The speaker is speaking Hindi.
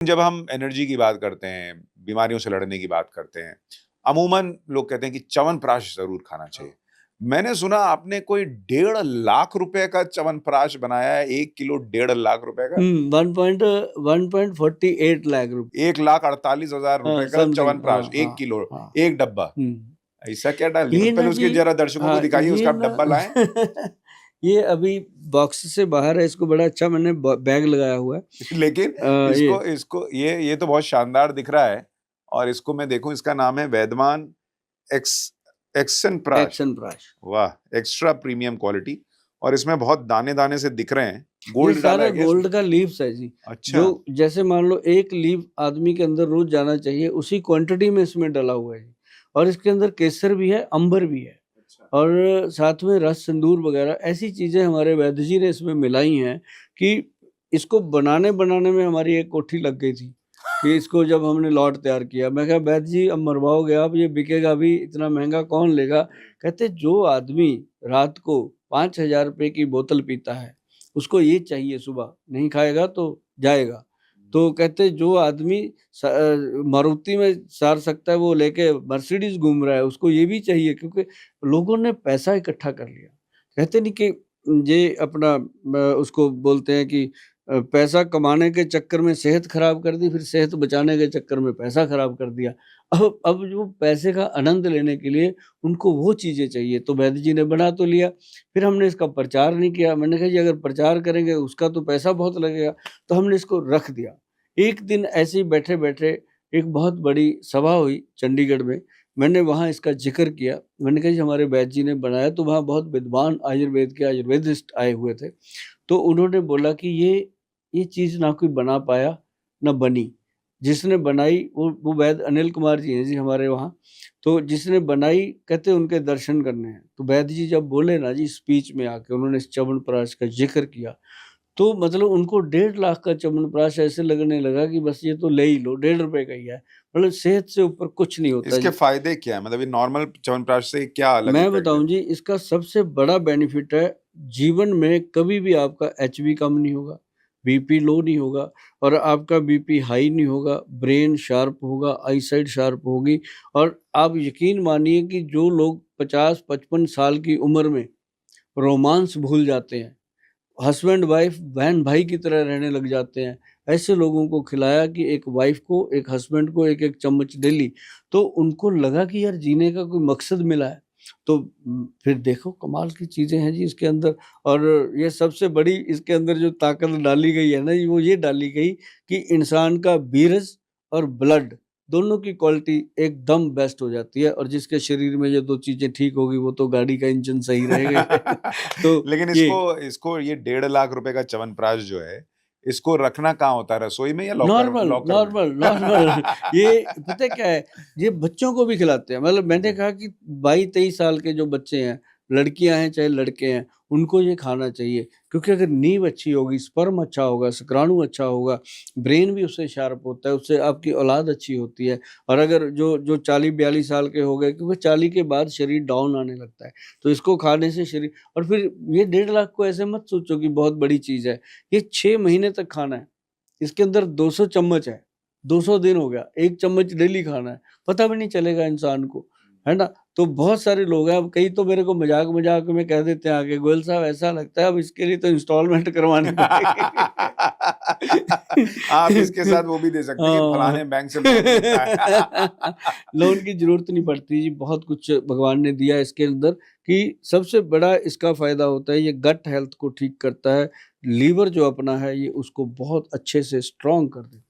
जब हम एनर्जी की बात करते हैं, बीमारियों से लड़ने की बात करते हैं, अमूमन लोग कहते हैं कि च्यवनप्राश ज़रूर खाना चाहिए। मैंने सुना आपने कोई 1.5 लाख रुपए का च्यवनप्राश बनाया है, 1 किलो 1.5 लाख रुपए का? 1.48 लाख रुपए। 1,48,000 रुपए का समथिंग। हाँ, च्यवनप्राश 1 हाँ, किलो, हाँ। 1 डब्बा। ऐसा क्या डाल दिया? ये ना पहले उसके जी, ज़रा दर्शकों को हाँ, दिखाइए, ये उसका ना डब्बा लाएँ। ये अभी बॉक्स से बाहर है, इसको बड़ा अच्छा मैंने बैग लगाया हुआ है। लेकिन ये इसको ये तो बहुत शानदार दिख रहा है और इसको मैं देखूँ, इसका नाम है वैद्यमान एक्स एक्सन प्राश। एक्शन प्राश। वाह! एक्स्ट्रा प्रीमियम क्वालिटी और इसमें बहुत दाने-दाने से दिख रहे हैं। ये गोल्ड डाला सारा है क्या इसमें? गोल्ड का लीव्स है जी। अच्छा, जो जैसे मान लो 1 लीव आदमी के अंदर रोज़ जाना चाहिए, उसी क्वांटिटी में इसमें डला हुआ है जी। और इसके अंदर केसर भी है, अंबर भी है। अच्छा। और साथ में रस सिंदूर वगैरह ऐसी चीज़ें हमारे वैद्य जी ने इसमें मिलाई हैं कि इसको बनाने-बनाने में हमारी एक कोठी लग गई थी, कि इसको जब हमने लॉट तैयार किया, मैं कहा वैद्य जी अब मरवाओगे आप, ये बिकेगा भी, इतना महँगा कौन लेगा? कहते जो आदमी रात को 5,000 रुपए की बोतल पीता है, उसको ये चाहिए सुबह, नहीं खाएगा तो जाएगा। तो कहते जो आदमी मारुति में सार सकता है, वो लेके मर्सिडीज़ घूम रहा है, उसको ये भी चाहिए, क्योंकि लोगों ने पैसा इकट्ठा कर लिया। कहते नहीं कि ये अपना उसको बोलते हैं कि पैसा कमाने के चक्कर में सेहत खराब कर दी, फिर सेहत बचाने के चक्कर में पैसा खराब कर दिया। अब जो पैसे का आनंद लेने के लिए उनको वो चीज़ें चाहिए, तो वैद्य जी ने बना तो लिया, फिर हमने इसका प्रचार नहीं किया। मैंने कहा जी अगर प्रचार करेंगे उसका तो पैसा बहुत लगेगा, तो हमने इसको रख दिया। एक दिन ऐसे ही बैठे-बैठे एक बहुत बड़ी सभा हुई चंडीगढ़ में, मैंने वहाँ इसका ज़िक्र किया। मैंने कहा जी हमारे वैद्य जी ने बनाया, तो वहाँ बहुत विद्वान आयुर्वेद के आयुर्वेदिस्ट आए हुए थे। तो उन्होंने बोला कि ये चीज़ ना कोई बना पाया, ना बनी। जिसने बनाई वो वैद्य अनिल कुमार जी हैं जी हमारे वहाँ। तो जिसने बनाई कहते उनके दर्शन करने हैं। तो वैद्य जी जब बोले ना जी स्पीच में आके उन्होंने इस च्यवनप्राश का ज़िक्र किया, तो मतलब उनको 1.5 लाख का च्यवनप्राश ऐसे लगने लगा कि बस ये तो ले ही लो, ₹1.5 का ही है। मतलब सेहत से ऊपर कुछ नहीं होता इसके जी। फ़ायदे क्या हैं? मतलब ये नॉर्मल च्यवनप्राश से क्या अलग मैं इफ़ेक्ट बताऊँ देता जी, इसका सबसे बड़ा बेनिफिट है, जीवन में कभी भी आपका एचबी कम नहीं होगा, बीपी लो नहीं होगा और आपका बीपी हाई नहीं होगा, ब्रेन शार्प होगा, आईसाइट शार्प होगी। और आप यकीन मानिए कि जो लोग 50-55 साल की उम्र में रोमांस भूल जाते हैं, हस्बैंड वाइफ बहन-भाई की तरह रहने लग जाते हैं, ऐसे लोगों को खिलाया कि एक वाइफ को, एक हस्बैंड को 1-1 चम्मच डेली, तो उनको लगा कि यार जीने का कोई मकसद मिला है। तो फिर देखो कमाल की चीज़ें हैं जी इसके अंदर। और ये सबसे बड़ी इसके अंदर जो ताकत डाली गई है ना, वो ये डाली गई कि इंसान का बीरज और ब्लड दोनों की क्वालिटी एकदम बेस्ट हो जाती है, और जिसके शरीर में ये 2 चीज़ें ठीक होगी, वो तो गाड़ी का इंजन सही रहेगा ही। तो लेकिन ये इसको इसको ये 1.5 लाख रुपए का च्यवनप्राश जो है, इसको रखना कहाँ होता है? रसोई में या लॉकर नॉर्मल, लॉकर में? Normal, normal. ये पता है क्या है, ये बच्चों को भी खिलाते हैं। मतलब मैंने जी। कहा कि 22-23 साल के जो बच्चे हैं, लड़कियाँ हैं चाहे लड़के हैं, उनको ये खाना चाहिए। क्योंकि अगर नींव अच्छी होगी, स्पर्म अच्छा होगा, शुक्राणु अच्छा होगा, ब्रेन भी उससे शार्प होता है, उससे आपकी औलाद अच्छी होती है। और अगर जो 40-42 साल के हो गए, क्योंकि 40 के बाद शरीर डाउन आने लगता है, तो इसको खाने से शरीर। और फिर ये 1.5 लाख को ऐसे मत सोचो कि बहुत बड़ी चीज़ है, ये 6 महीने तक खाना है। इसके अंदर 200 चम्मच है, 200 दिन हो गया, 1 चम्मच डेली खाना है, पता भी नहीं चलेगा इंसान को, है ना? तो बहुत सारे लोग हैं, अब कई तो मेरे को मज़ाक-मज़ाक में कह देते हैं आके, गोयल साहब ऐसा लगता है अब इसके लिए तो इंस्टॉलमेंट करवानी पड़ेगी। आप इसके साथ वो भी दे सकते हैं कि हाँ। फलाने बैंक से लोन मिलता है। लोन की ज़रूरत नहीं पड़ती जी, बहुत कुछ भगवान ने दिया है इसके अंदर। कि सबसे बड़ा इसका फ़ायदा होता है, ये गट हेल्थ को ठीक करता है, लीवर जो अपना है ये उसको बहुत अच्छे से स्ट्रॉन्ग कर देता है।